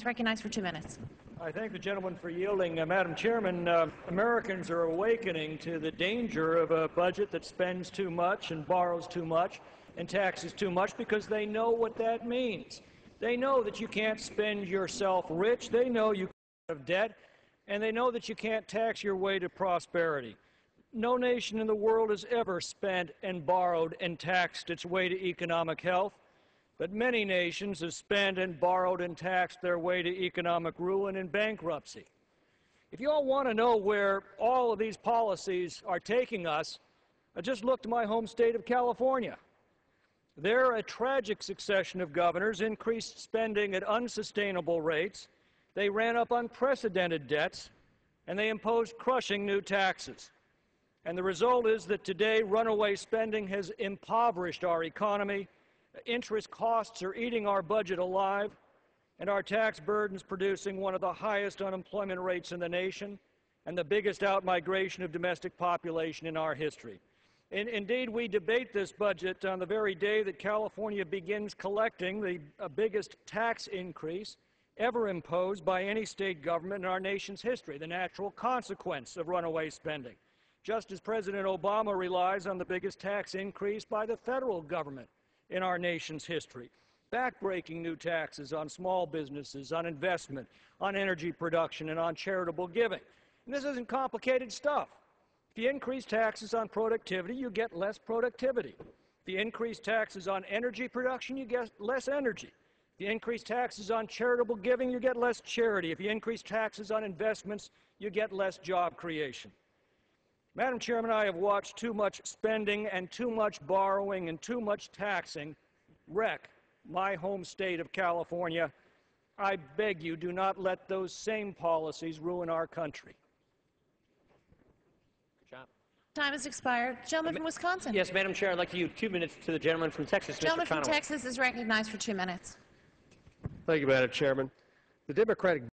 recognized for 2 minutes. I thank the gentleman for yielding. Madam Chairman, Americans are awakening to the danger of a budget that spends too much and borrows too much and taxes too much because they know what that means. They know that you can't spend yourself rich. They know you can't have debt. And they know that you can't tax your way to prosperity. No nation in the world has ever spent and borrowed and taxed its way to economic health. But many nations have spent and borrowed and taxed their way to economic ruin and bankruptcy. If you all want to know where all of these policies are taking us, just look to my home state of California. There, a tragic succession of governors increased spending at unsustainable rates, they ran up unprecedented debts, and they imposed crushing new taxes. And the result is that today runaway spending has impoverished our economy, interest costs are eating our budget alive, and our tax burden's producing one of the highest unemployment rates in the nation and the biggest outmigration of domestic population in our history. Indeed, we debate this budget on the very day that California begins collecting the biggest tax increase ever imposed by any state government in our nation's history, the natural consequence of runaway spending, just as President Obama relies on the biggest tax increase by the federal government in our nation's history, backbreaking new taxes on small businesses, on investment, on energy production, and on charitable giving. And this isn't complicated stuff. If you increase taxes on productivity, you get less productivity. If you increase taxes on energy production, you get less energy. If you increase taxes on charitable giving, you get less charity. If you increase taxes on investments, you get less job creation. Madam Chairman, I have watched too much spending and too much borrowing and too much taxing wreck my home state of California. I beg you, do not let those same policies ruin our country. Time has expired. Gentleman from Wisconsin. Yes, Madam Chair, I'd like to yield 2 minutes to the gentleman from Texas, Mr. Gentleman from Conaway. Texas is recognized for 2 minutes. Thank you, Madam Chairman. The Democratic